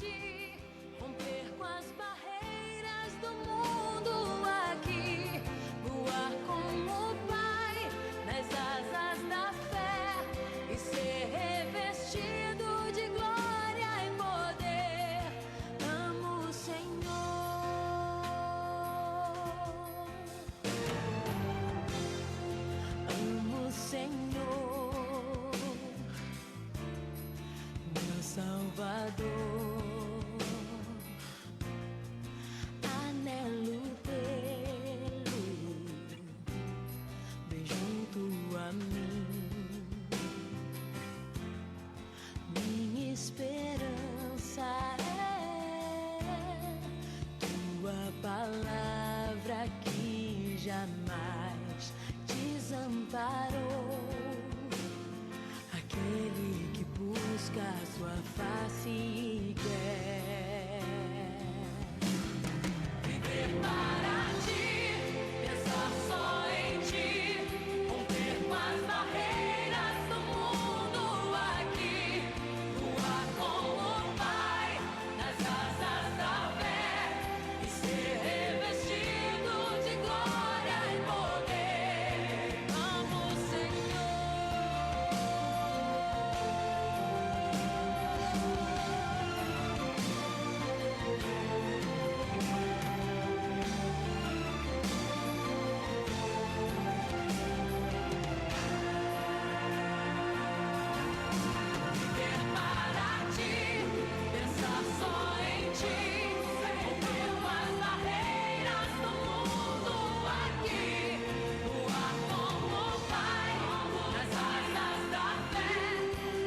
ti, romper com as barreiras do mundo aqui, voar como o Pai nas asas da fé e ser revestido de glória e poder. Amo o Senhor, amo o Senhor, meu Salvador. Anelo tê-lo bem junto a mim. Minha esperança é tua palavra que jamais desamparou. Aquele que busca a sua face e quer viver para ti, pensar só em ti, romper com as barreiras do mundo aqui, voar como o Pai nas asas da fé e ser revestido de glória e poder. Amo o Senhor. Viver para ti, pensar só em ti, romper com as barreiras do mundo aqui, voar como o Pai nas asas da fé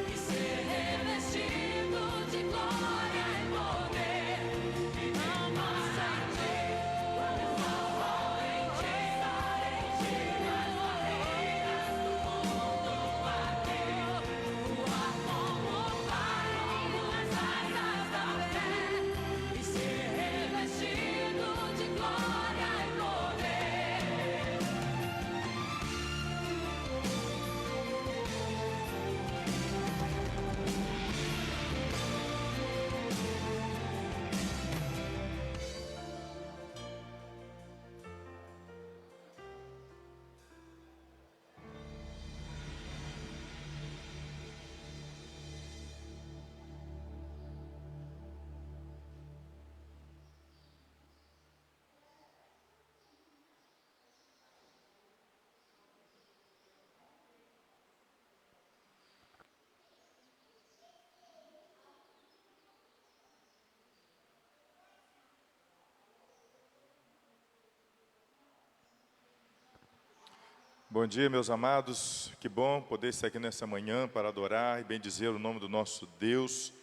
e ser revestido de glória e poder. Amo o Senhor, pensar só em ti, nas barreiras do mundo aqui, voar como o Pai nas asas da fé e ser revestido de glória e poder. Bom dia, meus amados. Que bom poder estar aqui nessa manhã para adorar e bendizer o nome do nosso Deus.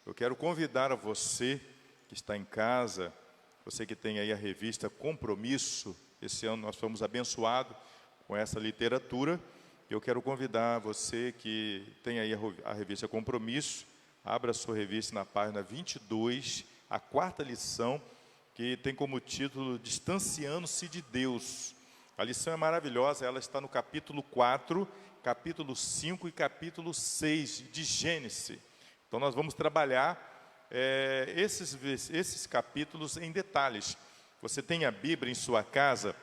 Eu quero convidar a você que está em casa, você que tem aí a revista Compromisso. Esse ano nós fomos abençoados com essa literatura. Eu quero convidar você que tem aí a revista Compromisso, abra a sua revista na página 22, a quarta lição, que tem como título Distanciando-se de Deus. A lição é maravilhosa, ela está no capítulo 4, capítulo 5 e capítulo 6 de Gênesis. Então nós vamos trabalhar esses capítulos em detalhes. Você tem a Bíblia em sua casa?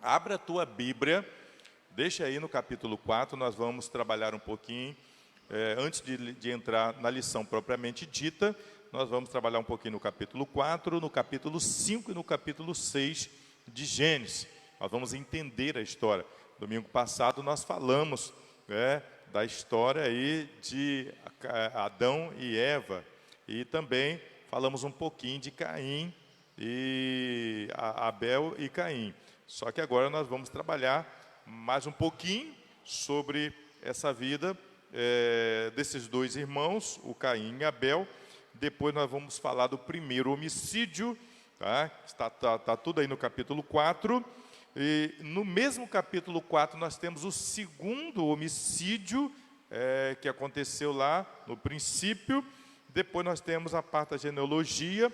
Abra a tua Bíblia, deixa aí no capítulo 4, nós vamos trabalhar um pouquinho. Antes de entrar na lição propriamente dita, nós vamos trabalhar um pouquinho no capítulo 4, no capítulo 5 e no capítulo 6 de Gênesis. Nós vamos entender a história. Domingo passado nós falamos da história aí de Adão e Eva. E também falamos um pouquinho de Caim e Abel e Caim. Só que agora nós vamos trabalhar mais um pouquinho sobre essa vida desses dois irmãos, o Caim e Abel. Depois nós vamos falar do primeiro homicídio, tá? Está tudo aí no capítulo 4. E no mesmo capítulo 4 nós temos o segundo homicídio que aconteceu lá no princípio. Depois nós temos a parte da genealogia,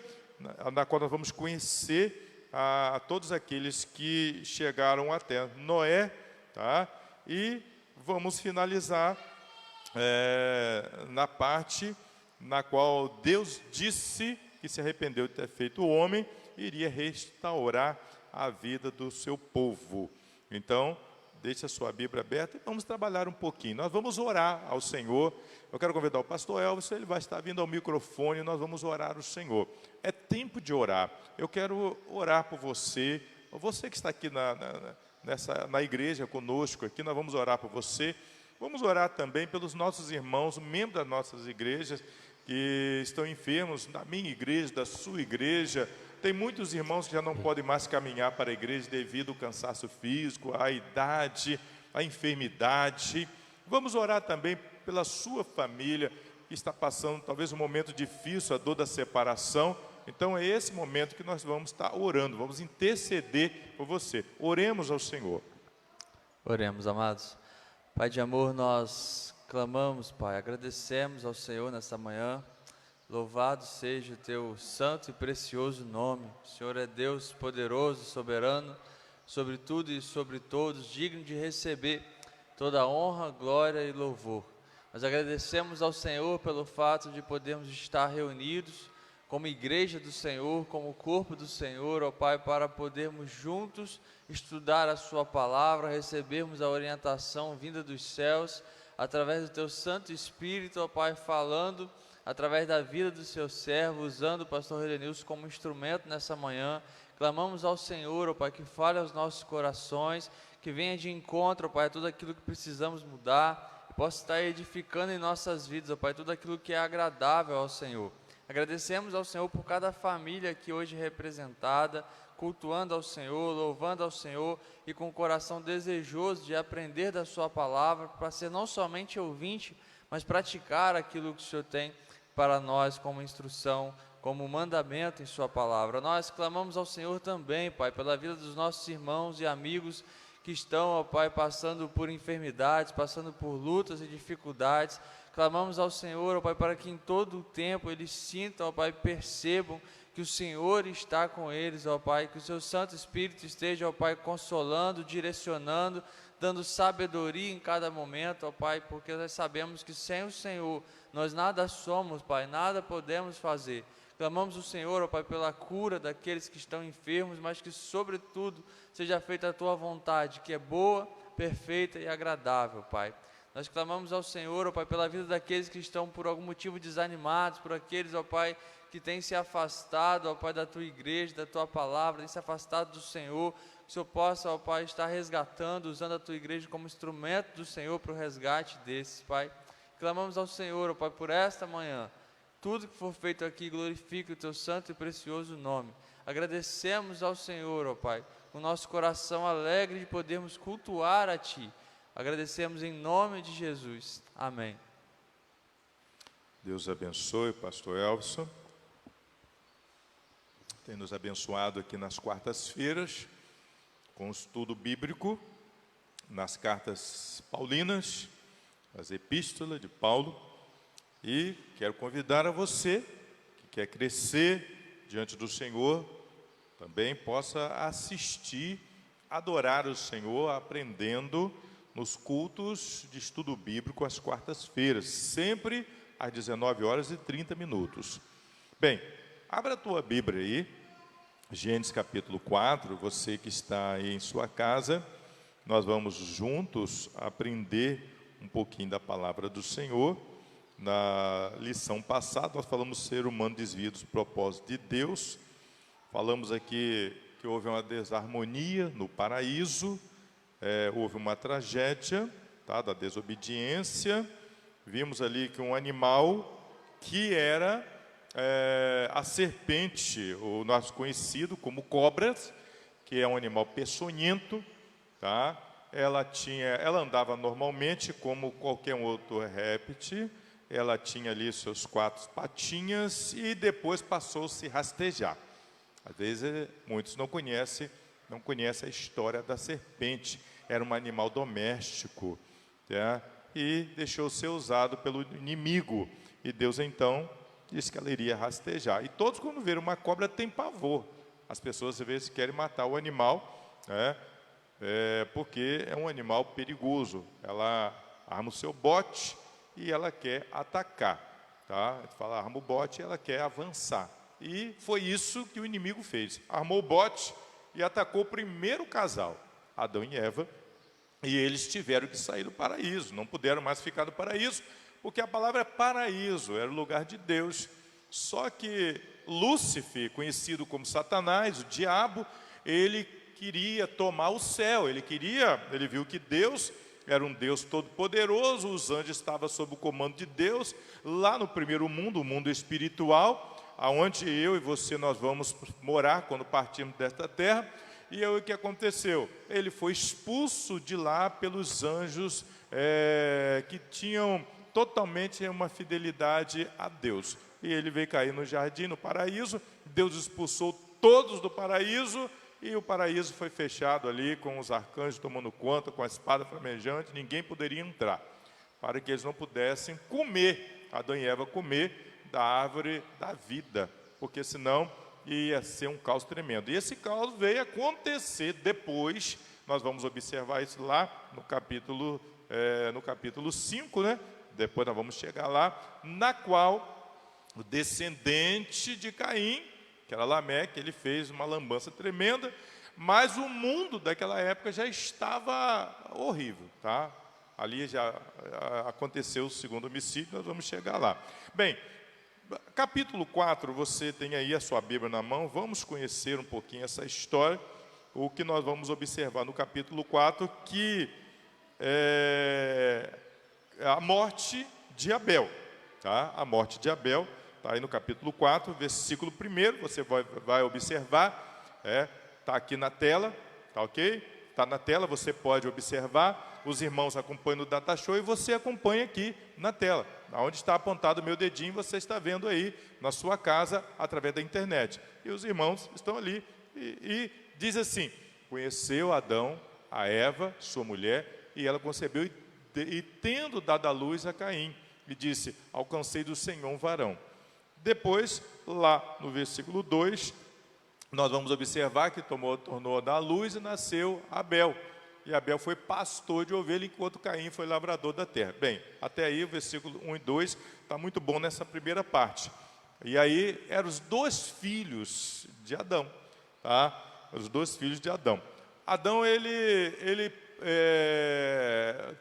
na qual nós vamos conhecer a todos aqueles que chegaram até Noé, tá? E vamos finalizar na parte na qual Deus disse que se arrependeu de ter feito o homem e iria restaurar a vida do seu povo. Então, deixe a sua Bíblia aberta e vamos trabalhar um pouquinho. Nós vamos orar ao Senhor. Eu quero convidar o pastor Elvis, ele vai estar vindo ao microfone e nós vamos orar ao Senhor. É tempo de orar. Eu quero orar por você, você que está aqui na igreja conosco aqui, nós vamos orar por você. Vamos orar também pelos nossos irmãos, membros das nossas igrejas, que estão enfermos, da minha igreja, da sua igreja. Tem muitos irmãos que já não podem mais caminhar para a igreja devido ao cansaço físico, à idade, à enfermidade. Vamos orar também pela sua família, que está passando talvez um momento difícil, a dor da separação. Então é esse momento que nós vamos estar orando, vamos interceder por você. Oremos ao Senhor. Oremos, amados. Pai de amor, nós clamamos, Pai, agradecemos ao Senhor nessa manhã. Louvado seja o teu santo e precioso nome. O Senhor é Deus poderoso, soberano, sobre tudo e sobre todos, digno de receber toda a honra, glória e louvor. Nós agradecemos ao Senhor pelo fato de podermos estar reunidos como igreja do Senhor, como corpo do Senhor, ó Pai, para podermos juntos estudar a sua palavra, recebermos a orientação vinda dos céus, através do teu Santo Espírito, ó Pai, falando através da vida do seu servo, usando o pastor Redenilson como instrumento nessa manhã. Clamamos ao Senhor, ó Pai, que fale aos nossos corações, que venha de encontro, ó Pai, a tudo aquilo que precisamos mudar, e possa estar edificando em nossas vidas, ó Pai, tudo aquilo que é agradável ao Senhor. Agradecemos ao Senhor por cada família aqui hoje representada, cultuando ao Senhor, louvando ao Senhor e com o coração desejoso de aprender da sua palavra, para ser não somente ouvinte, mas praticar aquilo que o Senhor tem para nós como instrução, como mandamento em sua palavra. Nós clamamos ao Senhor também, Pai, pela vida dos nossos irmãos e amigos que estão, ó Pai, passando por enfermidades, passando por lutas e dificuldades. Clamamos ao Senhor, ó Pai, para que em todo o tempo eles sintam, ó Pai, percebam que o Senhor está com eles, ó Pai, que o seu Santo Espírito esteja, ó Pai, consolando, direcionando, dando sabedoria em cada momento, ó Pai, porque nós sabemos que sem o Senhor nós nada somos, Pai, nada podemos fazer. Clamamos o Senhor, ó Pai, pela cura daqueles que estão enfermos, mas que sobretudo seja feita a Tua vontade, que é boa, perfeita e agradável, Pai. Nós clamamos ao Senhor, ó Pai, pela vida daqueles que estão por algum motivo desanimados, por aqueles, ó Pai, que têm se afastado, ó Pai, da Tua igreja, da Tua palavra, têm se afastado do Senhor, que o Senhor possa, ó Pai, estar resgatando, usando a Tua igreja como instrumento do Senhor para o resgate desses, Pai. Clamamos ao Senhor, ó Pai, por esta manhã. Tudo que for feito aqui glorifique o Teu santo e precioso nome. Agradecemos ao Senhor, ó Pai, com o nosso coração alegre de podermos cultuar a Ti. Agradecemos em nome de Jesus. Amém. Deus abençoe o pastor Elvis. Tem nos abençoado aqui nas quartas-feiras com o estudo bíblico nas cartas paulinas, as epístolas de Paulo. E quero convidar a você que quer crescer diante do Senhor, também possa assistir, adorar o Senhor, aprendendo nos cultos de estudo bíblico às quartas-feiras, sempre às 19h30. Bem, abra a tua Bíblia aí, Gênesis capítulo 4, você que está aí em sua casa, nós vamos juntos aprender um pouquinho da palavra do Senhor. Na lição passada, nós falamos ser humano desvia dos propósitos de Deus. Falamos aqui que houve uma desarmonia no paraíso, houve uma tragédia, tá, da desobediência. Vimos ali que um animal que era a serpente, o nosso conhecido como cobras, que é um animal peçonhento, tá? Ela andava normalmente como qualquer outro réptil. Ela tinha ali seus 4 patinhas e depois passou a se rastejar. Às vezes muitos não conhecem a história da serpente. Era um animal doméstico, tá? E deixou ser usado pelo inimigo. E Deus então disse que ela iria rastejar. E todos, quando viram uma cobra, têm pavor. As pessoas às vezes querem matar o animal, né? Porque é um animal perigoso. Ela arma o seu bote e ela quer atacar. tá? Ele fala, arma o bote e ela quer avançar. E foi isso que o inimigo fez. Armou o bote e atacou o primeiro casal, Adão e Eva, e eles tiveram que sair do paraíso, não puderam mais ficar no paraíso, porque a palavra é paraíso, era o lugar de Deus. Só que Lúcifer, conhecido como Satanás, o diabo, ele queria tomar o céu, ele viu que Deus era um Deus todo-poderoso, os anjos estavam sob o comando de Deus, lá no primeiro mundo, o mundo espiritual, aonde eu e você nós vamos morar quando partirmos desta terra. E aí o que aconteceu? Ele foi expulso de lá pelos anjos que tinham totalmente uma fidelidade a Deus. E ele veio cair no jardim, no paraíso. Deus expulsou todos do paraíso e o paraíso foi fechado ali com os arcanjos tomando conta, com a espada flamejante. Ninguém poderia entrar, para que eles não pudessem comer, Adão e Eva comer da árvore da vida, porque senão ia ser um caos tremendo. E esse caos veio acontecer depois, nós vamos observar isso lá no capítulo 5, né? Depois nós vamos chegar lá, na qual o descendente de Caim, que era Lameque, ele fez uma lambança tremenda, mas o mundo daquela época já estava horrível, tá? Ali já aconteceu o segundo homicídio, nós vamos chegar lá. Bem, capítulo 4, você tem aí a sua Bíblia na mão, vamos conhecer um pouquinho essa história. O que nós vamos observar no capítulo 4, que é a morte de Abel, tá? A morte de Abel, está aí no capítulo 4, versículo 1, você vai observar, está aqui na tela, tá ok? Está na tela, você pode observar, os irmãos acompanham no Data Show e você acompanha aqui na tela. Onde está apontado o meu dedinho, você está vendo aí na sua casa, através da internet. E os irmãos estão ali e diz assim, conheceu Adão, a Eva, sua mulher, e ela concebeu e tendo dado à luz a Caim, e disse, alcancei do Senhor um varão. Depois, lá no versículo 2, nós vamos observar que tornou da luz e nasceu Abel. E Abel foi pastor de ovelha, enquanto Caim foi lavrador da terra. Bem, até aí o versículo 1 e 2 está muito bom nessa primeira parte. E aí eram os dois filhos de Adão, tá? Os dois filhos de Adão. Adão, ele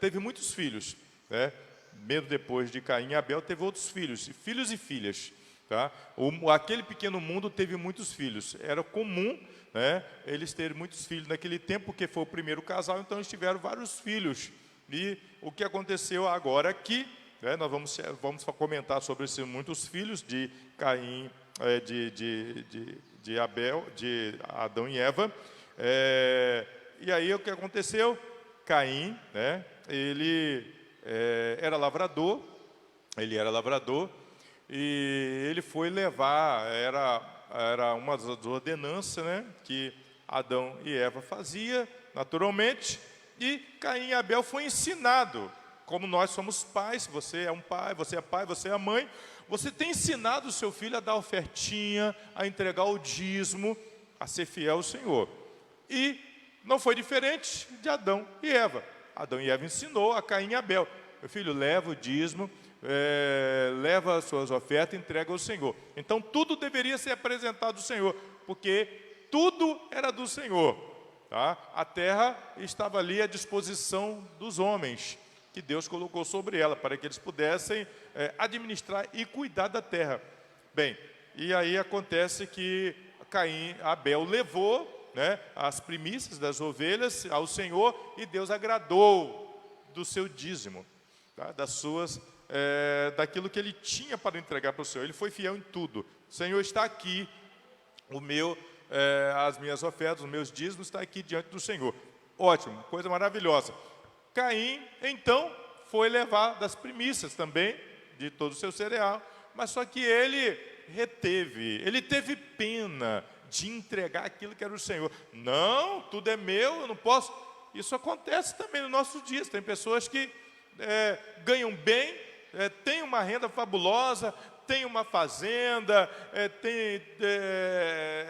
teve muitos filhos, né? Mesmo depois de Caim e Abel, teve outros filhos e filhas. Tá? Aquele pequeno mundo teve muitos filhos. Era comum, né, eles terem muitos filhos naquele tempo, porque foi o primeiro casal, então eles tiveram vários filhos. E o que aconteceu agora aqui, né, nós vamos comentar sobre esses muitos filhos de Caim, de Abel, de Adão e Eva. E aí o que aconteceu? Caim, né, ele era lavrador, e ele foi levar, era uma das ordenanças, né, que Adão e Eva faziam, naturalmente, e Caim e Abel foi ensinado, como nós somos pais, você é um pai, você é a mãe, você tem ensinado o seu filho a dar ofertinha, a entregar o dízimo, a ser fiel ao Senhor. E não foi diferente de Adão e Eva. Adão e Eva ensinou a Caim e Abel, meu filho, leva o dízimo, leva as suas ofertas e entrega ao Senhor. Então tudo deveria ser apresentado ao Senhor, porque tudo era do Senhor, tá? A terra estava ali à disposição dos homens, que Deus colocou sobre ela, para que eles pudessem administrar e cuidar da terra. Bem, e aí acontece que Abel levou, né, as primícias das ovelhas ao Senhor, e Deus agradou do seu dízimo, tá? Daquilo que ele tinha para entregar para o Senhor. Ele foi fiel em tudo. O Senhor está aqui, as minhas ofertas, os meus dízimos está aqui diante do Senhor. Ótimo, coisa maravilhosa. Caim, então, foi levar das primícias também, de todo o seu cereal, mas só que ele teve pena de entregar aquilo que era o Senhor. Não, tudo é meu, eu não posso. Isso acontece também nos nossos dias. Tem pessoas que ganham bem, tem uma renda fabulosa, tem uma fazenda, tem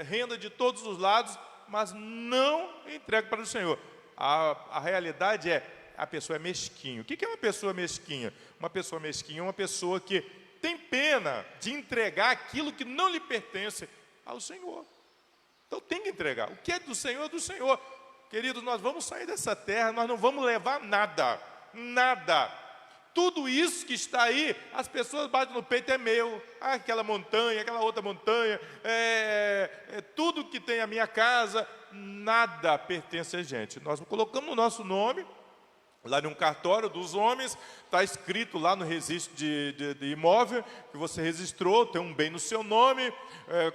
renda de todos os lados, mas não entrega para o Senhor. A realidade a pessoa é mesquinha. O que é uma pessoa mesquinha? Uma pessoa mesquinha é uma pessoa que tem pena de entregar aquilo que não lhe pertence ao Senhor. Então tem que entregar. O que é do Senhor é do Senhor. Queridos, nós vamos sair dessa terra, nós não vamos levar nada. Nada. Tudo isso que está aí, as pessoas batem no peito, é meu. Ah, aquela montanha, aquela outra montanha, tudo que tem a minha casa, nada pertence a gente. Nós colocamos o nosso nome, lá num cartório dos homens, está escrito lá no registro de imóvel, que você registrou, tem um bem no seu nome,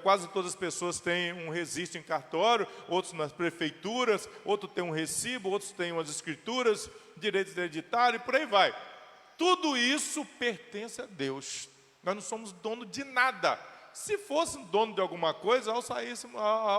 quase todas as pessoas têm um registro em cartório, outros nas prefeituras, outros têm um recibo, outros têm umas escrituras, direitos hereditários, e por aí vai. Tudo isso pertence a Deus. Nós não somos dono de nada. Se fosse dono de alguma coisa, ao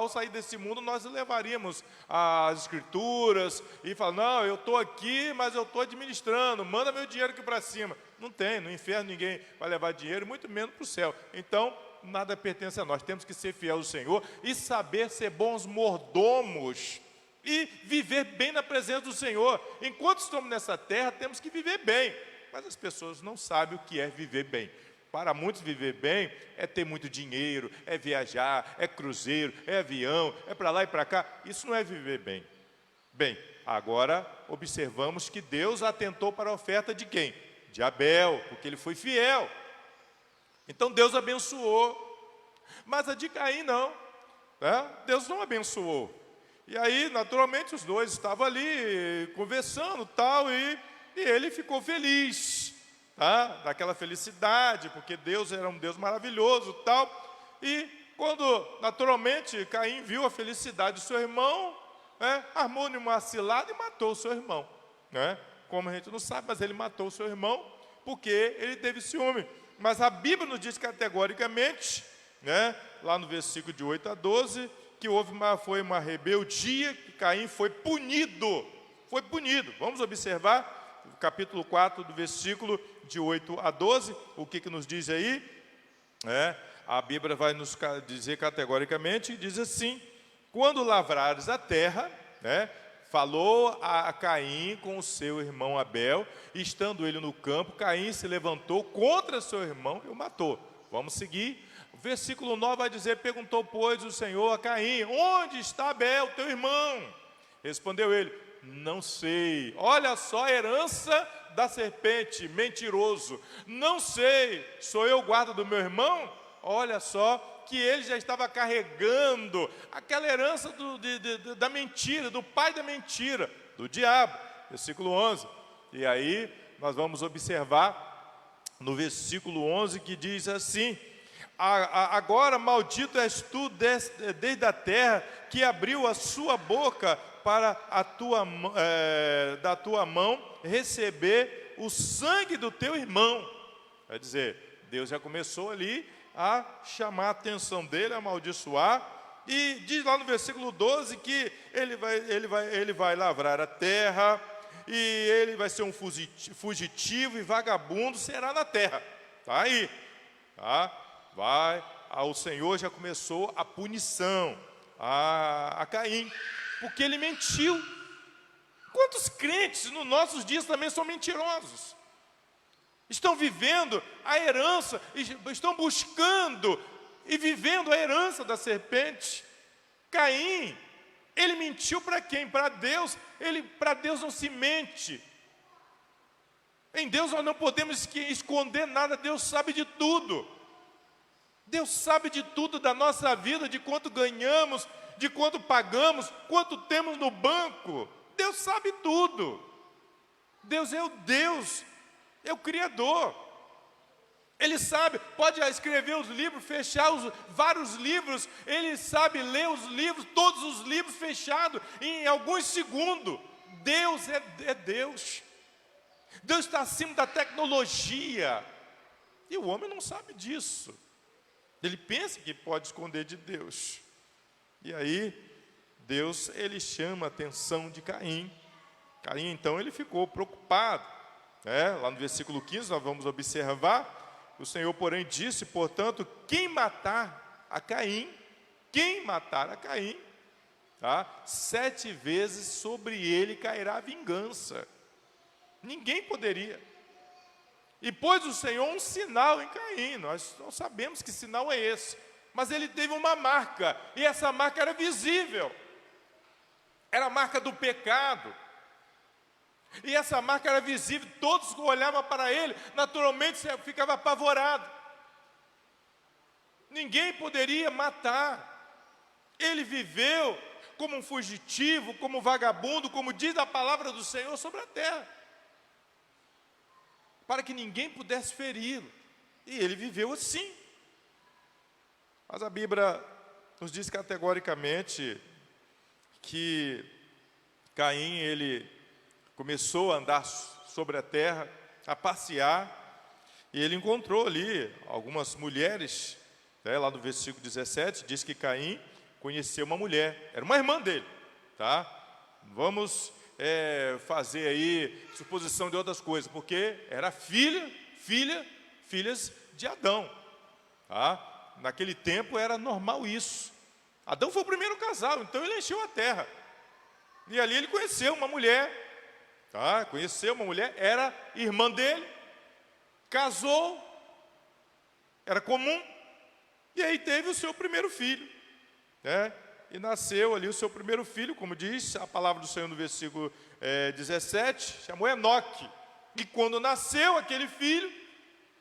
sair desse mundo, nós levaríamos as escrituras e falar, não, eu estou aqui, mas eu estou administrando, manda meu dinheiro aqui para cima. Não tem, no inferno ninguém vai levar dinheiro, muito menos para o céu. Então, nada pertence a nós. Temos que ser fiel ao Senhor e saber ser bons mordomos e viver bem na presença do Senhor. Enquanto estamos nessa terra, temos que viver bem. Mas as pessoas não sabem o que é viver bem. Para muitos, viver bem é ter muito dinheiro, é viajar, é cruzeiro, é avião, é para lá e para cá. Isso não é viver bem. Bem, agora observamos que Deus atentou para a oferta de quem? De Abel, porque ele foi fiel. Então Deus abençoou. Mas a de Caim não. Deus não abençoou. E aí, naturalmente, os dois estavam ali conversando tal, e ele ficou feliz. Daquela felicidade, porque Deus era um Deus maravilhoso tal. E quando naturalmente Caim viu a felicidade do seu irmão, armou uma cilada e matou o seu irmão, como a gente não sabe, mas ele matou o seu irmão porque ele teve ciúme. Mas a Bíblia nos diz categoricamente, lá no versículo de 8 a 12, que foi uma rebeldia, que Caim foi punido. Vamos observar o capítulo 4, do versículo de 8 a 12, o que nos diz aí? A Bíblia vai nos dizer categoricamente, diz assim: quando lavrares a terra, falou a Caim com o seu irmão Abel, e estando ele no campo, Caim se levantou contra seu irmão e o matou. Vamos seguir. O versículo 9 vai dizer: perguntou, pois, o Senhor a Caim: onde está Abel, teu irmão? Respondeu ele: não sei. Olha só a herança da serpente, mentiroso. Não sei, sou eu guarda do meu irmão? Olha só que ele já estava carregando aquela herança da mentira, do pai da mentira, do diabo. Versículo 11. E aí nós vamos observar no versículo 11 que diz assim: agora maldito és tu desde a terra, que abriu a sua boca para da tua mão receber o sangue do teu irmão. Quer dizer, Deus já começou ali a chamar a atenção dele, a amaldiçoar, e diz lá no versículo 12 que ele vai lavrar a terra, e ele vai ser um fugitivo e vagabundo será na terra. Está aí, o Senhor já começou a punição a Caim, porque ele mentiu. Quantos crentes nos nossos dias também são mentirosos? Estão vivendo a herança, estão buscando e vivendo a herança da serpente. Caim, ele mentiu para quem? Para Deus. Para Deus não se mente. Em Deus nós não podemos esconder nada, Deus sabe de tudo. Deus sabe de tudo da nossa vida, de quanto ganhamos, de quanto pagamos, quanto temos no banco. Deus sabe tudo. Deus é o Deus, é o Criador. Ele sabe, pode escrever os livros, fechar vários livros. Ele sabe ler os livros, todos os livros fechados em alguns segundos. Deus é Deus. Deus está acima da tecnologia. E o homem não sabe disso. Ele pensa que pode esconder de Deus. E aí, Deus, ele chama a atenção de Caim. Caim, então, ele ficou preocupado. Lá no versículo 15, nós vamos observar. O Senhor, porém, disse, portanto, quem matar a Caim, 7 vezes sobre ele cairá a vingança. Ninguém poderia. E pôs o Senhor um sinal em Caim. Nós não sabemos que sinal é esse. Mas ele teve uma marca, e essa marca era visível. Era a marca do pecado. E essa marca era visível, todos que olhavam para ele, naturalmente ficava apavorado. Ninguém poderia matar. Ele viveu como um fugitivo, como um vagabundo, como diz a palavra do Senhor sobre a terra, para que ninguém pudesse feri-lo. E ele viveu assim. Mas a Bíblia nos diz categoricamente que Caim, ele começou a andar sobre a terra, a passear, e ele encontrou ali algumas mulheres, lá no versículo 17, diz que Caim conheceu uma mulher, era uma irmã dele, tá? Vamos fazer aí suposição de outras coisas, porque era filhas de Adão, tá? Naquele tempo era normal isso. Adão foi o primeiro casal, então ele encheu a terra. E ali ele conheceu uma mulher, tá? Conheceu uma mulher, era irmã dele, casou, era comum, e aí teve o seu primeiro filho, né? E nasceu ali o seu primeiro filho, como diz a palavra do Senhor no versículo 17, chamou Enoque. E quando nasceu aquele filho,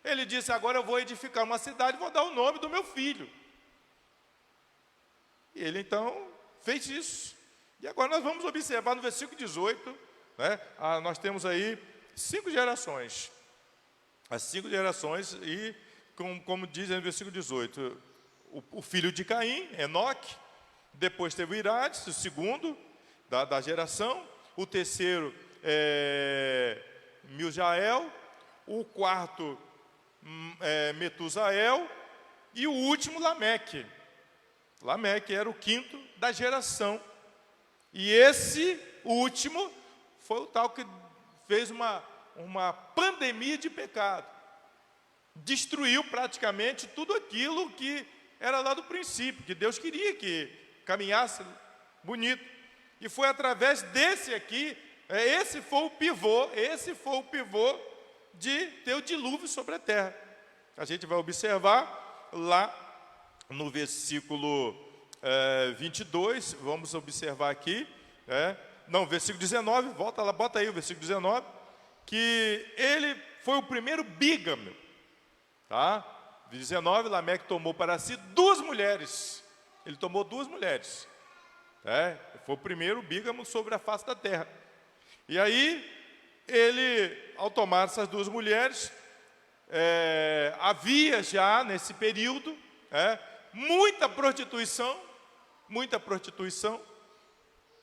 ele disse: agora eu vou edificar uma cidade e vou dar o nome do meu filho. E ele então fez isso. E agora nós vamos observar no versículo 18, né? Nós temos aí 5 gerações. As 5 gerações, e como diz no versículo 18, o filho de Caim, Enoque, depois teve o Irades, o segundo da geração, o terceiro Miljael, o quarto Metusael, e o último Lameque. Lameque era o quinto da geração. E esse último foi o tal que fez uma pandemia de pecado. Destruiu praticamente tudo aquilo que era lá do princípio, que Deus queria que caminhasse bonito. E foi através desse aqui, esse foi o pivô de ter o dilúvio sobre a terra. A gente vai observar lá no versículo 22, vamos observar aqui, versículo 19, volta lá, bota aí o versículo 19, que ele foi o primeiro bígamo, tá? 19, Lameque tomou para si 2 mulheres, ele tomou 2 mulheres, foi o primeiro bígamo sobre a face da terra. E aí, ele, ao tomar essas 2 mulheres, havia já nesse período muita prostituição,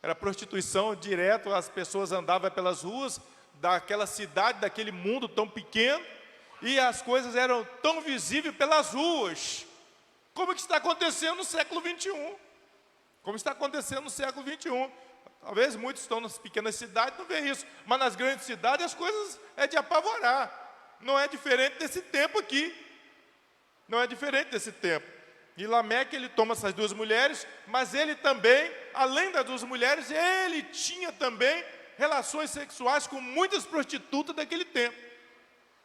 era prostituição direto, as pessoas andavam pelas ruas daquela cidade, daquele mundo tão pequeno, e as coisas eram tão visíveis pelas ruas, como que está acontecendo no século 21, como está acontecendo no século 21, talvez muitos estão nas pequenas cidades, não vê isso, mas nas grandes cidades as coisas é de apavorar, não é diferente desse tempo aqui, não é diferente desse tempo. E Lameque, ele toma essas 2 mulheres, mas ele também, além das 2 mulheres, ele tinha também relações sexuais com muitas prostitutas daquele tempo.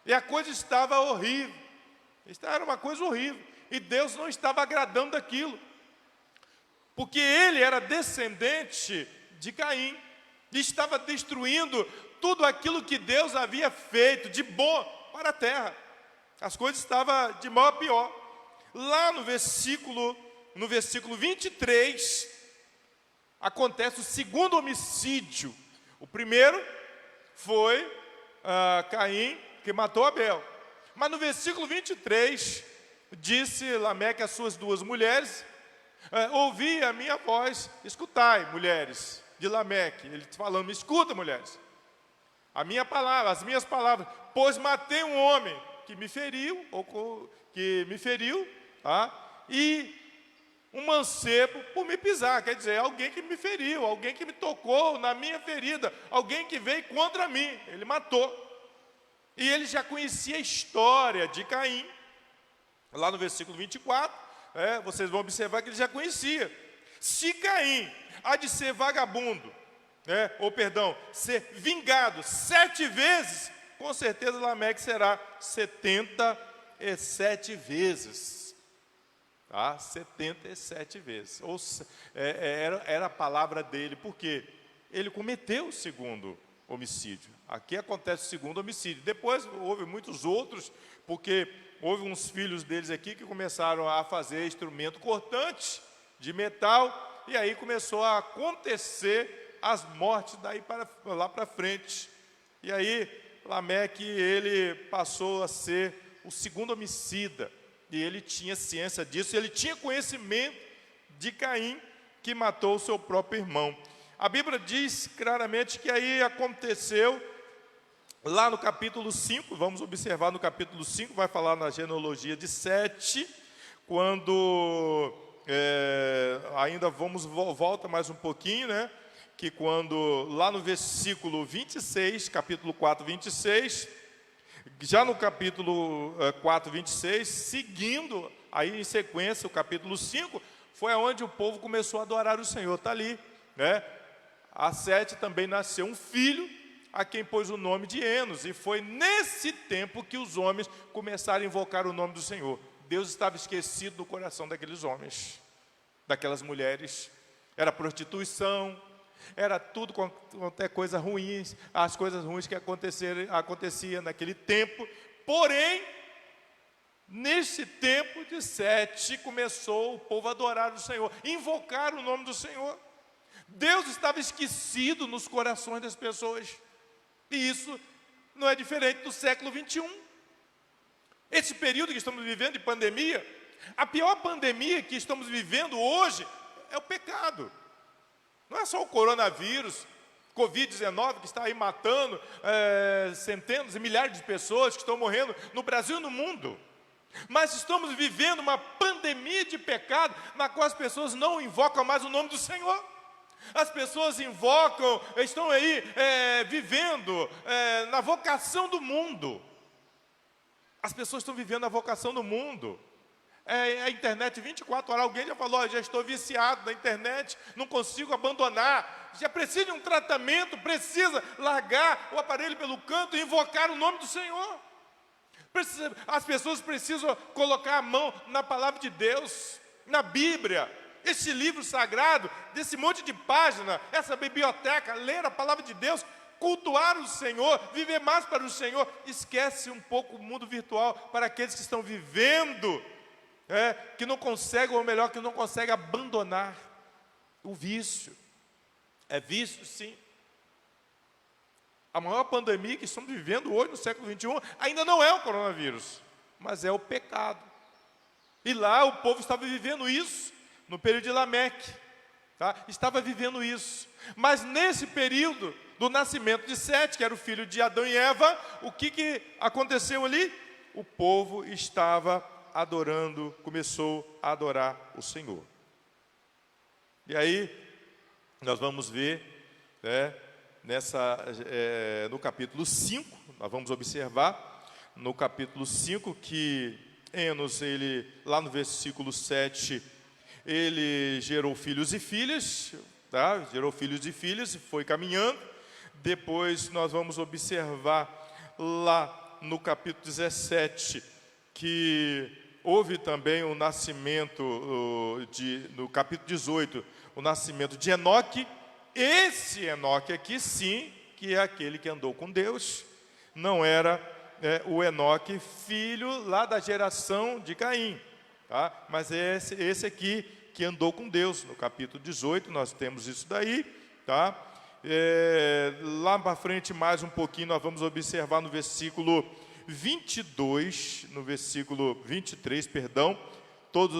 E a coisa estava horrível. Era uma coisa horrível. E Deus não estava agradando daquilo. Porque ele era descendente de Caim. E estava destruindo tudo aquilo que Deus havia feito de bom para a terra. As coisas estavam de mal a pior. Lá no versículo 23, acontece o segundo homicídio. O primeiro foi Caim, que matou Abel. Mas no versículo 23, disse Lameque às suas 2 mulheres: ouvi a minha voz, escutai, mulheres de Lameque. Ele falando: me escuta, mulheres, as minhas palavras, pois matei um homem que me feriu, e um mancebo por me pisar, quer dizer, alguém que me feriu, alguém que me tocou na minha ferida, alguém que veio contra mim, ele matou. E ele já conhecia a história de Caim, lá no versículo 24, vocês vão observar que ele já conhecia. Se Caim há de ser vagabundo, ser vingado 7 vezes, com certeza Lameque será 77 vezes. Tá? 77 vezes. Era a palavra dele, porque ele cometeu o segundo homicídio. Aqui acontece o segundo homicídio. Depois houve muitos outros, porque houve uns filhos deles aqui que começaram a fazer instrumento cortante de metal, e aí começou a acontecer as mortes daí lá para frente. E aí Lameque, ele passou a ser o segundo homicida, e ele tinha ciência disso, ele tinha conhecimento de Caim, que matou o seu próprio irmão. A Bíblia diz claramente que aí aconteceu, lá no capítulo 5, vamos observar no capítulo 5, vai falar na genealogia de Sete, quando, ainda volta mais um pouquinho, né? Que quando, lá no versículo 26, capítulo 4, 26, já no capítulo 4, 26, seguindo, aí em sequência, o capítulo 5, foi onde o povo começou a adorar o Senhor, está ali, né? A Sete também nasceu um filho, a quem pôs o nome de Enos, e foi nesse tempo que os homens começaram a invocar o nome do Senhor. Deus estava esquecido do coração daqueles homens, daquelas mulheres. Era prostituição, era tudo quanto é coisa ruim, as coisas ruins que aconteciam naquele tempo. Porém, nesse tempo de Sete, começou o povo a adorar o Senhor, invocar o nome do Senhor. Deus estava esquecido nos corações das pessoas. E isso não é diferente do século 21. Esse período que estamos vivendo de pandemia, a pior pandemia que estamos vivendo hoje é o pecado. Não é só o coronavírus, Covid-19, que está aí matando centenas e milhares de pessoas que estão morrendo no Brasil e no mundo. Mas estamos vivendo uma pandemia de pecado, na qual as pessoas não invocam mais o nome do Senhor. As pessoas invocam, estão aí vivendo na vocação do mundo. As pessoas estão vivendo a vocação do mundo. A internet 24 horas, alguém já falou, já estou viciado na internet, não consigo abandonar, já precisa de um tratamento, precisa largar o aparelho pelo canto e invocar o nome do Senhor. As pessoas precisam colocar a mão na palavra de Deus, na Bíblia, esse livro sagrado, desse monte de página, essa biblioteca, ler a palavra de Deus, cultuar o Senhor, viver mais para o Senhor. Esquece um pouco o mundo virtual para aqueles que estão vivendo, que não conseguem, ou melhor, que não conseguem abandonar o vício. É vício, sim. A maior pandemia que estamos vivendo hoje, no século 21, ainda não é o coronavírus, mas é o pecado. E lá o povo estava vivendo isso, no período de Lameque, tá? Estava vivendo isso. Mas nesse período do nascimento de Sete, que era o filho de Adão e Eva, o que aconteceu ali? O povo estava adorando, começou a adorar o Senhor. E aí, nós vamos ver, no capítulo 5, nós vamos observar, no capítulo 5, que Enos, ele, lá no versículo 7, ele gerou filhos e filhas, tá? Gerou filhos e filhas, e foi caminhando. Depois nós vamos observar lá no capítulo 17, que houve também o nascimento, no capítulo 18, o nascimento de Enoque. Esse Enoque aqui sim, que é aquele que andou com Deus, não era o Enoque, filho lá da geração de Caim, tá? Mas esse aqui que andou com Deus. No capítulo 18 nós temos isso daí, tá? Lá para frente mais um pouquinho nós vamos observar no versículo 22, no versículo 23, perdão, todo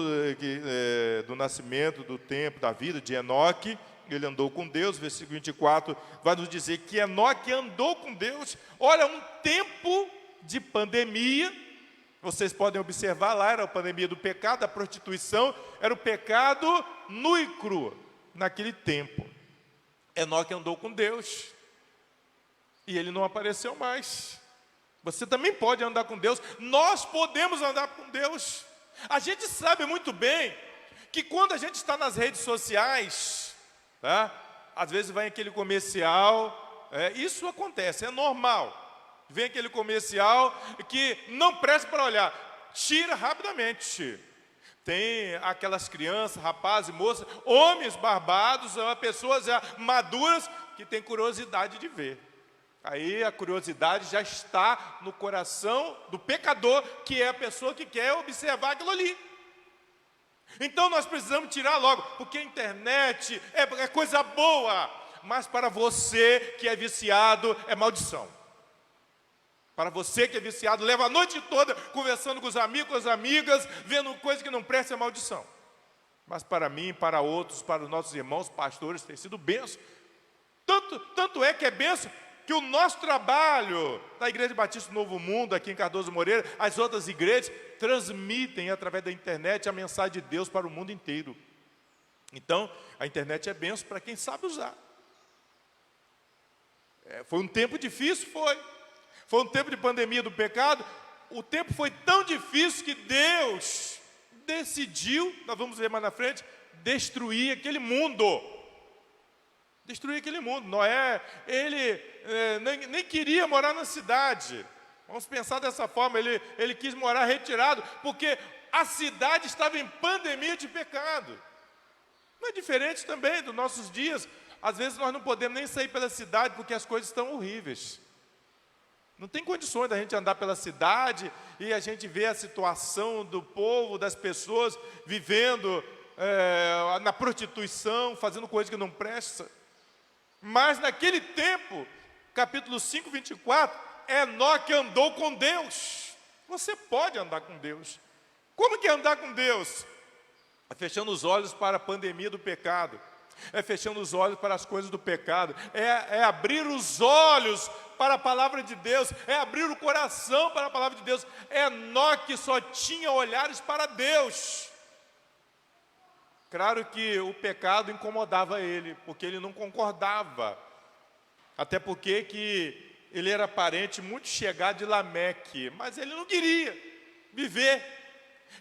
do nascimento, do tempo, da vida de Enoque. Ele andou com Deus. Versículo 24 vai nos dizer que Enoque andou com Deus. Olha, um tempo de pandemia. Vocês podem observar lá, era a pandemia do pecado, da prostituição, era o pecado nu e cru naquele tempo. Enoque andou com Deus e ele não apareceu mais. Você também pode andar com Deus, nós podemos andar com Deus. A gente sabe muito bem que quando a gente está nas redes sociais, tá? Às vezes vai aquele comercial, isso acontece, é normal. Vem aquele comercial que não presta para olhar, tira rapidamente. Tem aquelas crianças, rapazes, moças, homens barbados, pessoas já maduras que têm curiosidade de ver. Aí a curiosidade já está no coração do pecador, que é a pessoa que quer observar aquilo ali. Então nós precisamos tirar logo, porque a internet é coisa boa, mas para você que é viciado é maldição. Para você que é viciado, leva a noite toda conversando com os amigos, com as amigas, vendo coisa que não presta, é maldição. Mas para mim, para outros, para os nossos irmãos pastores, tem sido bênção. Tanto é que é bênção que o nosso trabalho da Igreja Batista Novo Mundo, aqui em Cardoso Moreira, as outras igrejas, transmitem através da internet a mensagem de Deus para o mundo inteiro. Então, a internet é bênção para quem sabe usar. Foi um tempo difícil, foi um tempo de pandemia do pecado. O tempo foi tão difícil que Deus decidiu, nós vamos ver mais na frente, destruir aquele mundo. Destruir aquele mundo. Noé, ele nem queria morar na cidade. Vamos pensar dessa forma, ele quis morar retirado, porque a cidade estava em pandemia de pecado. Não é diferente também dos nossos dias. Às vezes nós não podemos nem sair pela cidade, porque as coisas estão horríveis. Não tem condições da gente andar pela cidade e a gente ver a situação do povo, das pessoas vivendo na prostituição, fazendo coisa que não presta. Mas naquele tempo, capítulo 5, 24, Enoque andou com Deus. Você pode andar com Deus. Como que é andar com Deus? É fechando os olhos para a pandemia do pecado. É fechando os olhos para as coisas do pecado, é abrir os olhos para a palavra de Deus, é abrir o coração para a palavra de Deus. Enoque só tinha olhares para Deus. Claro que o pecado incomodava ele, porque ele não concordava, até porque que ele era parente muito chegado de Lameque, mas ele não queria viver,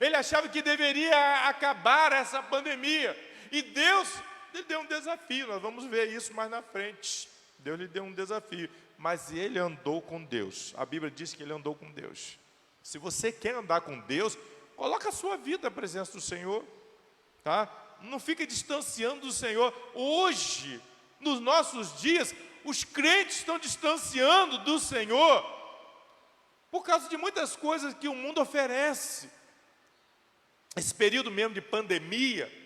ele achava que deveria acabar essa pandemia, e Deus lhe deu um desafio. Nós vamos ver isso mais na frente. Deus lhe deu um desafio, mas ele andou com Deus. A Bíblia diz que ele andou com Deus. Se você quer andar com Deus, coloca a sua vida na presença do Senhor, tá? Não fica distanciando do Senhor. Hoje, nos nossos dias, os crentes estão distanciando do Senhor por causa de muitas coisas que o mundo oferece. Esse período mesmo de pandemia,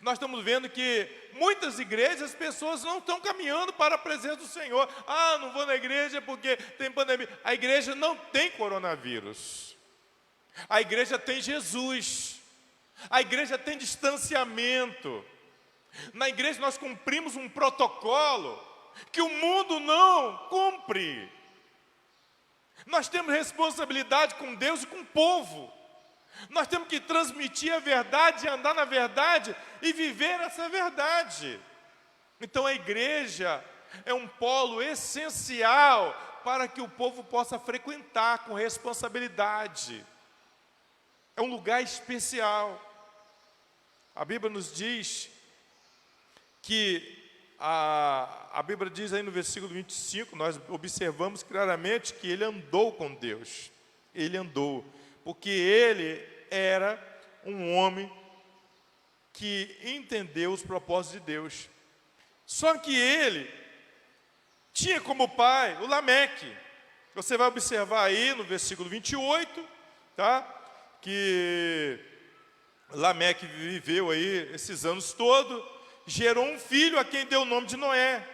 nós estamos vendo que muitas igrejas, as pessoas não estão caminhando para a presença do Senhor. Ah, não vou na igreja porque tem pandemia. A igreja não tem coronavírus. A igreja tem Jesus. A igreja tem distanciamento. Na igreja nós cumprimos um protocolo que o mundo não cumpre. Nós temos responsabilidade com Deus e com o povo. Nós temos que transmitir a verdade, andar na verdade e viver essa verdade. Então a igreja é um polo essencial para que o povo possa frequentar com responsabilidade. É um lugar especial. A Bíblia nos diz que, a Bíblia diz aí no versículo 25, nós observamos claramente que ele andou com Deus. Ele andou, porque ele era um homem que entendeu os propósitos de Deus. Só que ele tinha como pai o Lameque. Você vai observar aí no versículo 28, tá? Que Lameque viveu aí esses anos todos, gerou um filho a quem deu o nome de Noé.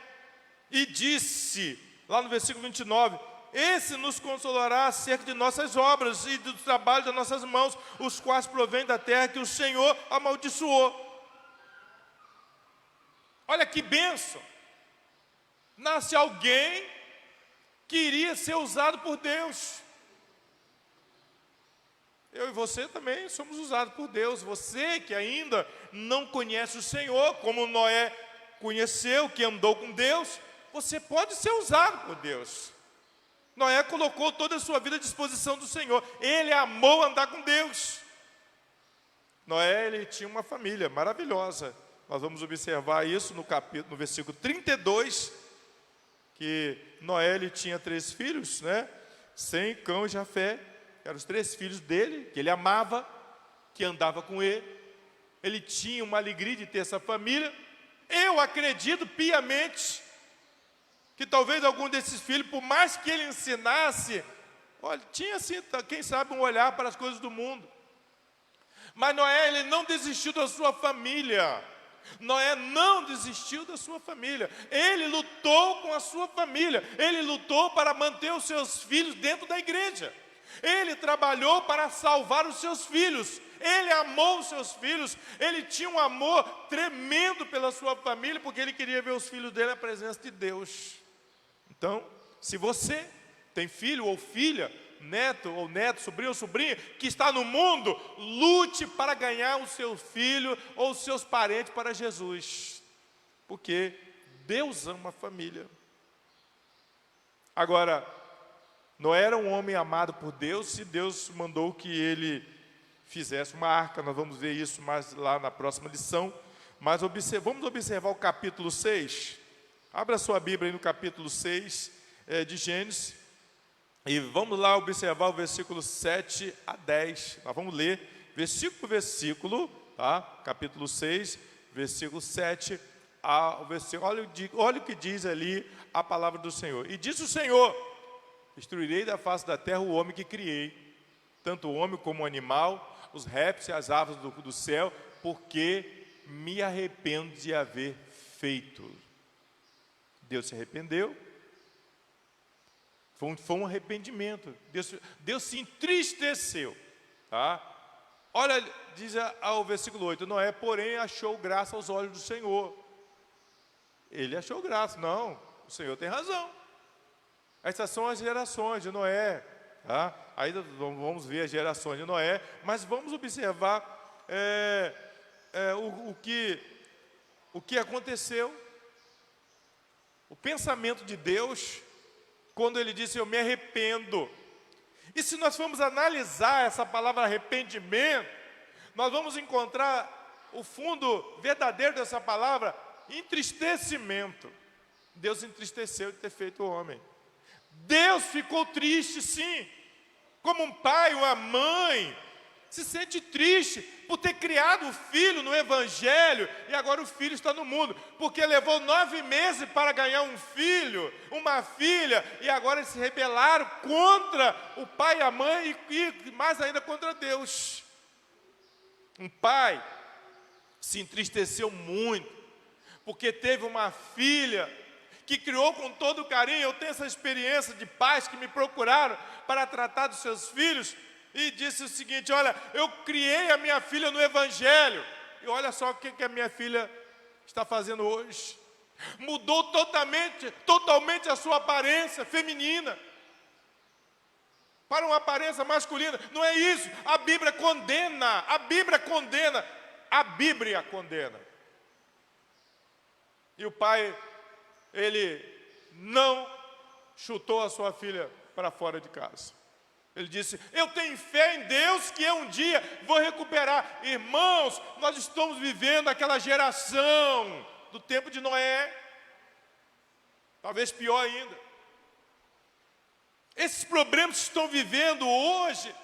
E disse, lá no versículo 29, esse nos consolará acerca de nossas obras e do trabalho das nossas mãos, os quais provêm da terra que o Senhor amaldiçoou. Olha que bênção! Nasce alguém que iria ser usado por Deus. Eu e você também somos usados por Deus. Você que ainda não conhece o Senhor, como Noé conheceu, que andou com Deus, você pode ser usado por Deus. Noé colocou toda a sua vida à disposição do Senhor. Ele amou andar com Deus. Noé, ele tinha uma família maravilhosa. Nós vamos observar isso no versículo 32, que Noé ele tinha 3 filhos, né? Sem, Cão e Jafé, eram os 3 filhos dele, que ele amava, que andava com ele. Ele tinha uma alegria de ter essa família. Eu acredito piamente que talvez algum desses filhos, por mais que ele ensinasse, olha, tinha assim, quem sabe, um olhar para as coisas do mundo. Mas Noé, ele não desistiu da sua família. Noé não desistiu da sua família. Ele lutou com a sua família. Ele lutou para manter os seus filhos dentro da igreja. Ele trabalhou para salvar os seus filhos. Ele amou os seus filhos. Ele tinha um amor tremendo pela sua família, porque ele queria ver os filhos dele na presença de Deus. Então, se você tem filho ou filha, neto ou neto, sobrinho ou sobrinha, que está no mundo, lute para ganhar o seu filho ou os seus parentes para Jesus. Porque Deus ama a família. Agora, Noé era um homem amado por Deus, e Deus mandou que ele fizesse uma arca. Nós vamos ver isso mais lá na próxima lição. Mas vamos observar o capítulo 6. Abra sua Bíblia aí no capítulo 6 de Gênesis. E vamos lá observar o versículo 7 a 10. Nós vamos ler versículo por versículo, tá? Capítulo 6, versículo 7 ao versículo. Olha o que diz ali a palavra do Senhor. E disse o Senhor: destruirei da face da terra o homem que criei, tanto o homem como o animal, os répteis e as aves do céu, porque me arrependo de haver feito. Deus se arrependeu. Foi um arrependimento. Deus se entristeceu. Tá? Olha, diz ao versículo 8: Noé, porém, achou graça aos olhos do Senhor. Ele achou graça. Não, o Senhor tem razão. Essas são as gerações de Noé. Tá? Ainda vamos ver as gerações de Noé, mas vamos observar o que aconteceu. O pensamento de Deus, quando ele disse: eu me arrependo. E se nós formos analisar essa palavra arrependimento, nós vamos encontrar o fundo verdadeiro dessa palavra: entristecimento. Deus entristeceu de ter feito o homem. Deus ficou triste, sim. Como um pai, uma mãe se sente triste por ter criado o filho no Evangelho, e agora o filho está no mundo, porque levou 9 meses para ganhar um filho, uma filha, e agora eles se rebelaram contra o pai e a mãe, e mais ainda contra Deus. Um pai se entristeceu muito, porque teve uma filha que criou com todo carinho. Eu tenho essa experiência de pais que me procuraram para tratar dos seus filhos, e disse o seguinte: olha, eu criei a minha filha no Evangelho, e olha só o que a minha filha está fazendo hoje. Mudou totalmente a sua aparência feminina para uma aparência masculina. Não é isso. A Bíblia condena, a Bíblia condena, a Bíblia condena. E o pai, ele não chutou a sua filha para fora de casa. Ele disse: eu tenho fé em Deus que eu um dia vou recuperar. Irmãos, nós estamos vivendo aquela geração do tempo de Noé, talvez pior ainda. Esses problemas que estão vivendo hoje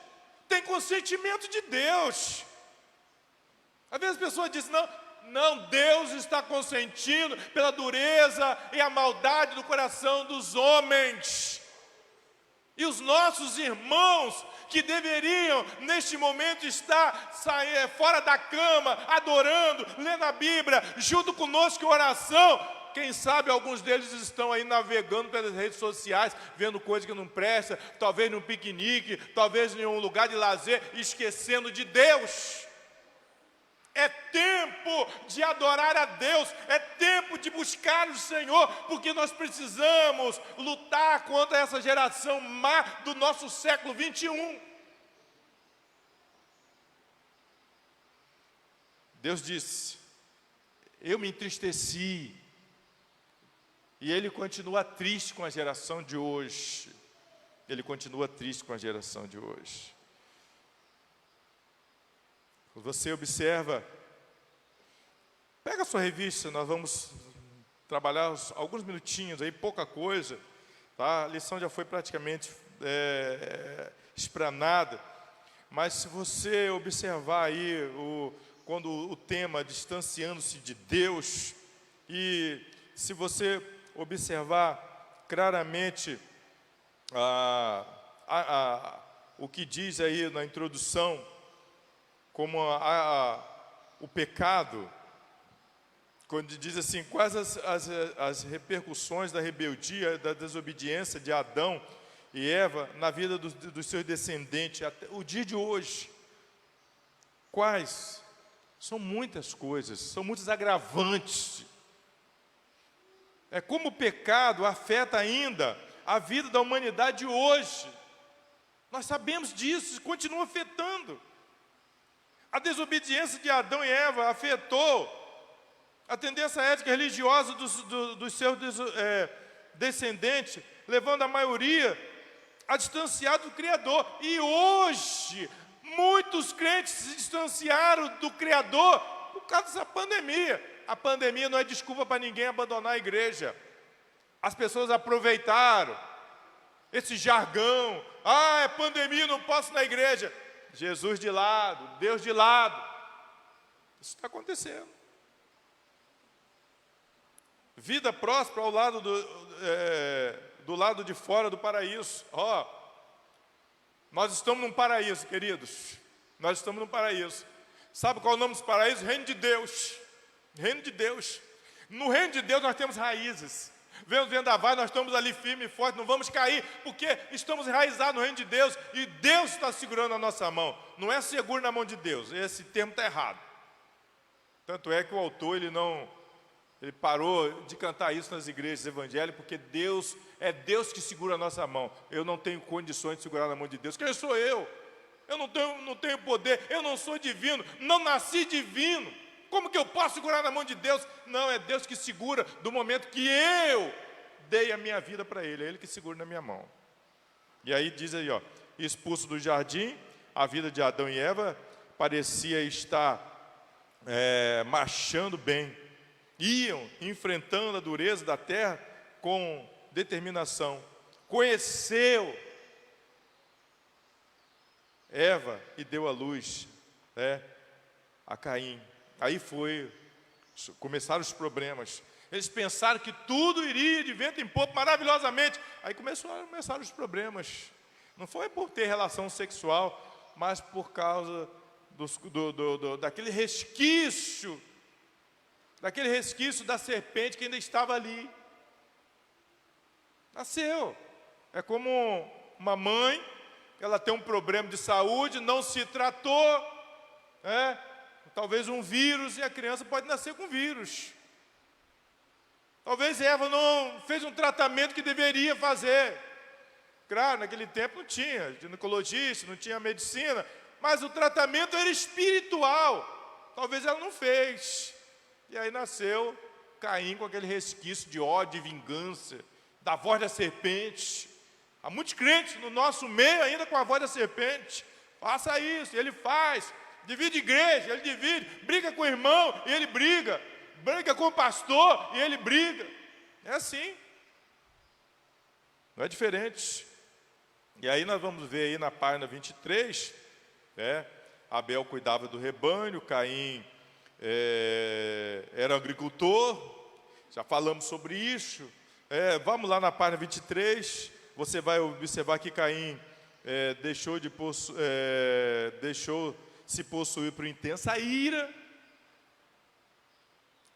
têm consentimento de Deus. Às vezes as pessoas dizem: não, Deus está consentindo pela dureza e a maldade do coração dos homens. E os nossos irmãos, que deveriam neste momento estar fora da cama, adorando, lendo a Bíblia, junto conosco em oração, quem sabe alguns deles estão aí navegando pelas redes sociais, vendo coisa que não presta, talvez num piquenique, talvez em um lugar de lazer, esquecendo de Deus. É tempo de adorar a Deus, é tempo de buscar o Senhor, porque nós precisamos lutar contra essa geração má do nosso século 21. Deus disse: eu me entristeci, e Ele continua triste com a geração de hoje. Ele continua triste com a geração de hoje. Você observa, pega a sua revista, nós vamos trabalhar alguns minutinhos aí, pouca coisa, tá? A lição já foi praticamente explanada, mas se você observar aí quando o tema distanciando-se de Deus, e se você observar claramente o que diz aí na introdução, como o pecado, quando diz assim, quais as repercussões da rebeldia, da desobediência de Adão e Eva na vida dos seus descendentes, até o dia de hoje. Quais? São muitas coisas, são muitos agravantes. É como o pecado afeta ainda a vida da humanidade hoje. Nós sabemos disso, continua afetando. A desobediência de Adão e Eva afetou a tendência ética religiosa dos seus descendentes, levando a maioria a distanciar do Criador. E hoje, muitos crentes se distanciaram do Criador por causa dessa pandemia. A pandemia não é desculpa para ninguém abandonar a igreja. As pessoas aproveitaram esse jargão. É pandemia, não posso ir na igreja. Jesus de lado, Deus de lado. Isso está acontecendo. Vida próspera ao lado do lado de fora do paraíso. Nós estamos num paraíso, queridos. Nós estamos num paraíso. Sabe qual é o nome desse paraíso? Reino de Deus. Reino de Deus. No reino de Deus nós temos raízes. Vem os vendavais, nós estamos ali firme e forte, não vamos cair, porque estamos enraizados no reino de Deus e Deus está segurando a nossa mão. Não é seguro na mão de Deus, esse termo está errado. Tanto é que o autor, ele parou de cantar isso nas igrejas evangélicas, porque é Deus que segura a nossa mão. Eu não tenho condições de segurar na mão de Deus. Quem sou eu? Eu não tenho poder, eu não sou divino, não nasci divino. Como que eu posso segurar na mão de Deus? Não, é Deus que segura do momento que eu dei a minha vida para Ele. É Ele que segura na minha mão. E aí diz aí, expulso do jardim, a vida de Adão e Eva parecia estar marchando bem. Iam enfrentando a dureza da terra com determinação. Conheceu Eva e deu à luz a Caim. Aí começaram os problemas. Eles pensaram que tudo iria de vento em popa maravilhosamente. Aí começaram os problemas. Não foi por ter relação sexual, mas por causa daquele resquício da serpente que ainda estava ali. Nasceu. É como uma mãe, ela tem um problema de saúde, não se tratou, talvez um vírus, e a criança pode nascer com vírus. Talvez Eva não fez um tratamento que deveria fazer. Claro, naquele tempo não tinha ginecologista, não tinha medicina, mas o tratamento era espiritual. Talvez ela não fez. E aí nasceu Caim com aquele resquício de ódio, de vingança, da voz da serpente. Há muitos crentes no nosso meio ainda com a voz da serpente. Faça isso, ele faz. Divide igreja, ele divide. Briga com o irmão, e ele briga. Briga com o pastor, e ele briga. É assim. Não é diferente. E aí nós vamos ver aí na página 23, Abel cuidava do rebanho, Caim era agricultor, já falamos sobre isso. Vamos lá na página 23, você vai observar que Caim deixou se possuir por intensa ira.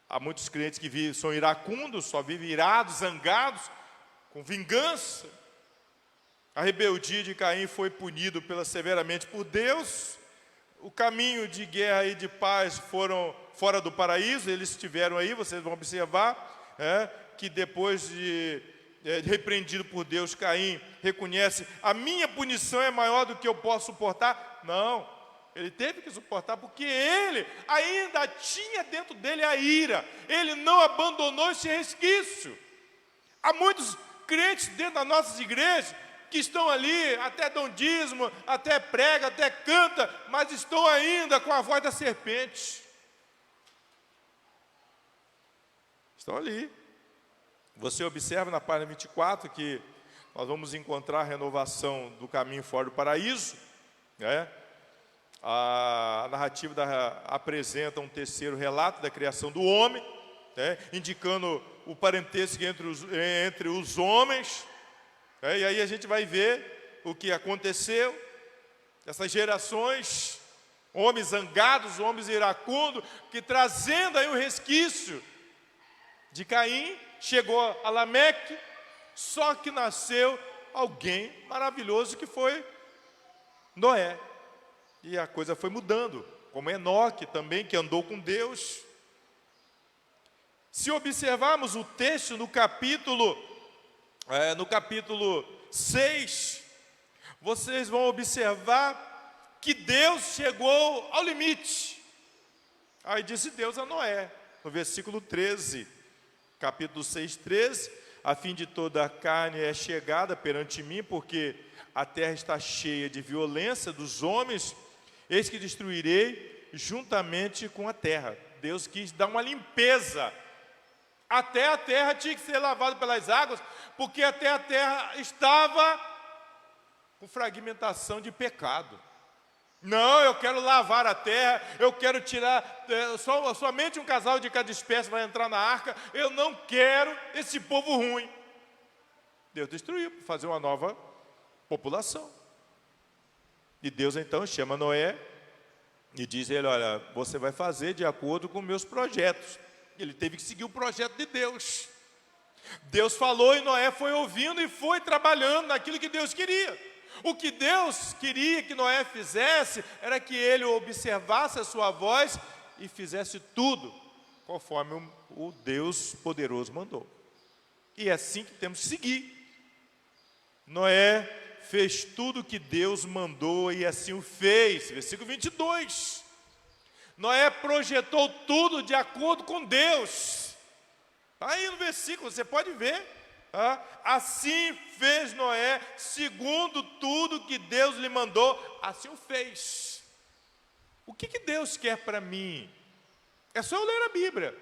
Há muitos crentes que são iracundos, só vivem irados, zangados, com vingança. A rebeldia de Caim foi punido severamente por Deus. O caminho de guerra e de paz foram fora do paraíso, eles estiveram aí, vocês vão observar, que depois de repreendido por Deus, Caim reconhece, a minha punição é maior do que eu posso suportar. Não, ele teve que suportar porque ele ainda tinha dentro dele a ira, ele não abandonou esse resquício. Há muitos crentes dentro das nossas igrejas que estão ali, até dão dízimo, até prega, até canta, mas estão ainda com a voz da serpente. Estão ali. Você observa na página 24 que nós vamos encontrar a renovação do caminho fora do paraíso, né? A narrativa apresenta um terceiro relato da criação do homem, né? Indicando o parentesco entre os homens, né? E aí a gente vai ver o que aconteceu, essas gerações, homens zangados, homens iracundos, que trazendo aí o resquício de Caim, chegou a Lameque, só que nasceu alguém maravilhoso que foi Noé. E a coisa foi mudando, como Enoque também, que andou com Deus. Se observarmos o texto no capítulo 6, vocês vão observar que Deus chegou ao limite. Aí disse Deus a Noé, no versículo 13, capítulo 6, 13, a fim de toda a carne é chegada perante mim, porque a terra está cheia de violência dos homens, eis que destruirei juntamente com a terra. Deus quis dar uma limpeza. Até a terra tinha que ser lavada pelas águas, porque até a terra estava com fragmentação de pecado. Não, eu quero lavar a terra, eu quero tirar, somente um casal de cada espécie vai entrar na arca, eu não quero esse povo ruim. Deus destruiu para fazer uma nova população. E Deus então chama Noé e diz a ele: olha, você vai fazer de acordo com meus projetos. Ele teve que seguir o projeto de Deus. Deus falou e Noé foi ouvindo e foi trabalhando naquilo que Deus queria. O que Deus queria que Noé fizesse era que ele observasse a sua voz e fizesse tudo conforme o Deus poderoso mandou. E é assim que temos que seguir. Noé fez tudo o que Deus mandou e assim o fez. Versículo 22. Noé projetou tudo de acordo com Deus. Aí no versículo você pode ver. Assim fez Noé, segundo tudo que Deus lhe mandou, assim o fez. O que Deus quer para mim? É só eu ler a Bíblia.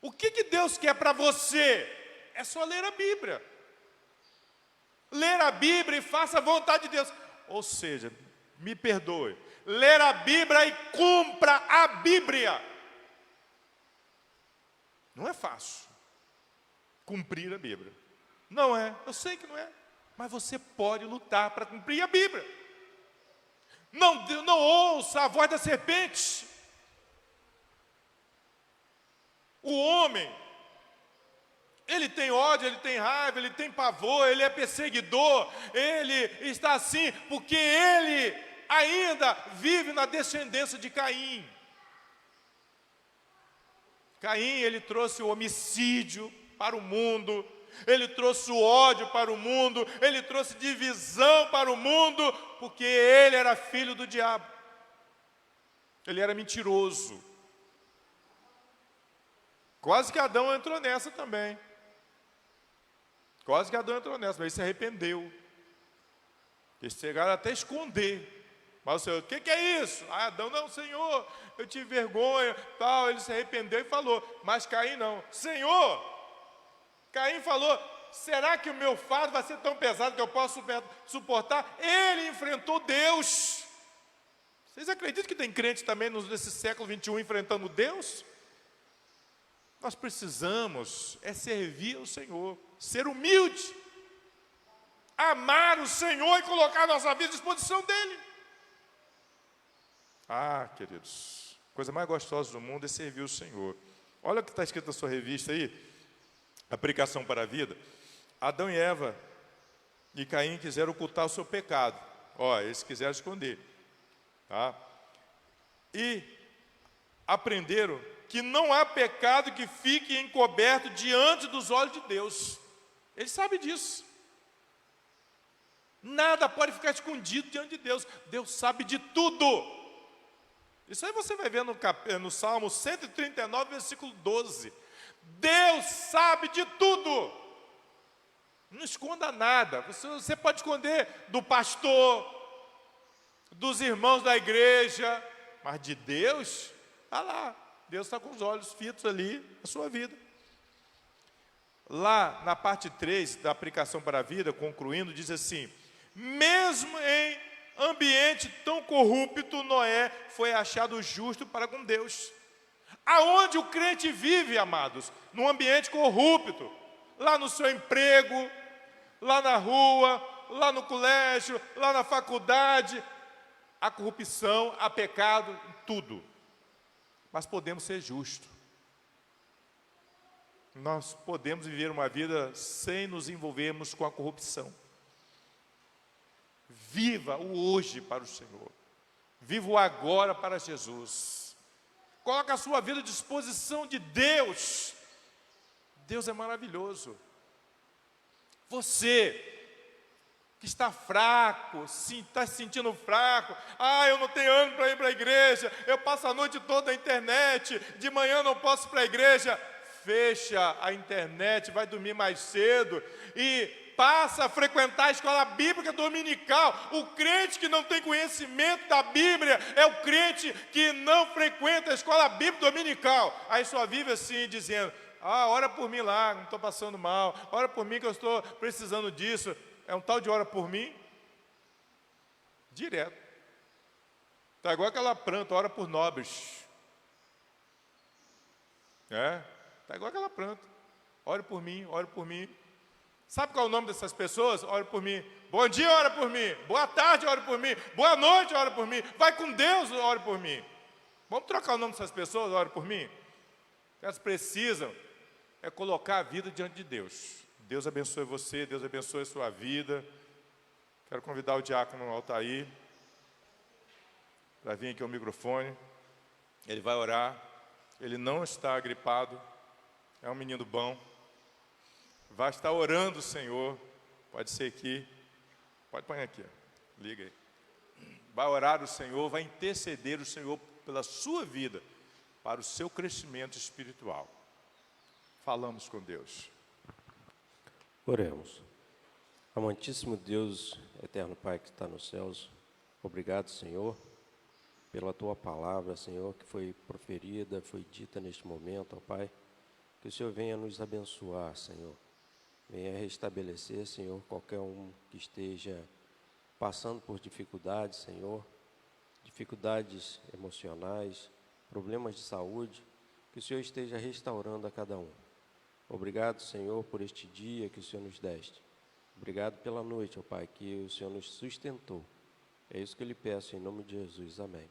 O que Deus quer para você? É só ler a Bíblia. Ler a Bíblia e faça a vontade de Deus. Ou seja, me perdoe, ler a Bíblia e cumpra a Bíblia. Não é fácil cumprir a Bíblia. Não é, eu sei que não é, mas você pode lutar para cumprir a Bíblia. Não ouça a voz da serpente. O homem, ele tem ódio, ele tem raiva, ele tem pavor, ele é perseguidor, ele está assim porque ele ainda vive na descendência de Caim. Caim, ele trouxe o homicídio para o mundo, ele trouxe o ódio para o mundo, ele trouxe divisão para o mundo, porque ele era filho do diabo. Ele era mentiroso. Quase que Adão entrou nessa também. Quase que Adão entrou nessa, mas ele se arrependeu. Eles chegaram até a esconder. Mas o Senhor, o que é isso? Adão, não, Senhor, eu tive vergonha, tal. Ele se arrependeu e falou, mas Caim não. Senhor, Caim falou, será que o meu fardo vai ser tão pesado que eu posso suportar? Ele enfrentou Deus. Vocês acreditam que tem crente também nesse século 21 enfrentando Deus? Nós precisamos servir ao Senhor, ser humilde, amar o Senhor e colocar a nossa vida à disposição dEle. Queridos, a coisa mais gostosa do mundo é servir o Senhor. Olha o que está escrito na sua revista aí, Aplicação para a Vida. Adão e Eva e Caim quiseram ocultar o seu pecado. Eles quiseram esconder. Tá? E aprenderam que não há pecado que fique encoberto diante dos olhos de Deus. Ele sabe disso. Nada pode ficar escondido diante de Deus. Deus sabe de tudo. Isso aí você vai ver no Salmo 139, versículo 12. Deus sabe de tudo. Não esconda nada. Você pode esconder do pastor, dos irmãos da igreja, mas de Deus, está lá. Deus está com os olhos fitos ali na sua vida. Lá na parte 3 da aplicação para a vida, concluindo, diz assim: mesmo em ambiente tão corrupto, Noé foi achado justo para com Deus. Aonde o crente vive, amados? Num ambiente corrupto, lá no seu emprego, lá na rua, lá no colégio, lá na faculdade, há corrupção, há pecado, tudo. Mas podemos ser justos. Nós podemos viver uma vida sem nos envolvermos com a corrupção. Viva o hoje para o Senhor. Viva o agora para Jesus. Coloque a sua vida à disposição de Deus. Deus é maravilhoso. Você que está fraco, está se sentindo fraco, eu não tenho ânimo para ir para a igreja, eu passo a noite toda na internet, de manhã não posso ir para a igreja. Fecha a internet, vai dormir mais cedo e passa a frequentar a escola bíblica dominical. O crente que não tem conhecimento da Bíblia é o crente que não frequenta a escola bíblica dominical. Aí só vive assim, dizendo: ora por mim lá, não estou passando mal, ora por mim que eu estou precisando disso. É um tal de ora por mim? Direto. Está igual aquela planta, ora por nobres. Está igual aquela planta. Ore por mim, ore por mim. Sabe qual é o nome dessas pessoas? Ore por mim. Bom dia, ora por mim. Boa tarde, ore por mim. Boa noite, ore por mim. Vai com Deus, ore por mim. Vamos trocar o nome dessas pessoas, ore por mim? Elas precisam colocar a vida diante de Deus. Deus abençoe você, Deus abençoe a sua vida. Quero convidar o diácono Altair para vir aqui ao microfone. Ele vai orar. Ele não está gripado. É um menino bom. Vai estar orando o Senhor. Pode ser aqui. Pode pôr aqui. Liga aí. Vai orar o Senhor, vai interceder o Senhor pela sua vida, para o seu crescimento espiritual. Falamos com Deus. Oremos. Amantíssimo Deus, eterno Pai que está nos céus, obrigado, Senhor, pela Tua palavra, Senhor, que foi proferida, foi dita neste momento, ó Pai. Que o Senhor venha nos abençoar, Senhor. Venha restabelecer, Senhor, qualquer um que esteja passando por dificuldades, Senhor, dificuldades emocionais, problemas de saúde, que o Senhor esteja restaurando a cada um. Obrigado, Senhor, por este dia que o Senhor nos deste. Obrigado pela noite, ó Pai, que o Senhor nos sustentou. É isso que eu lhe peço em nome de Jesus. Amém.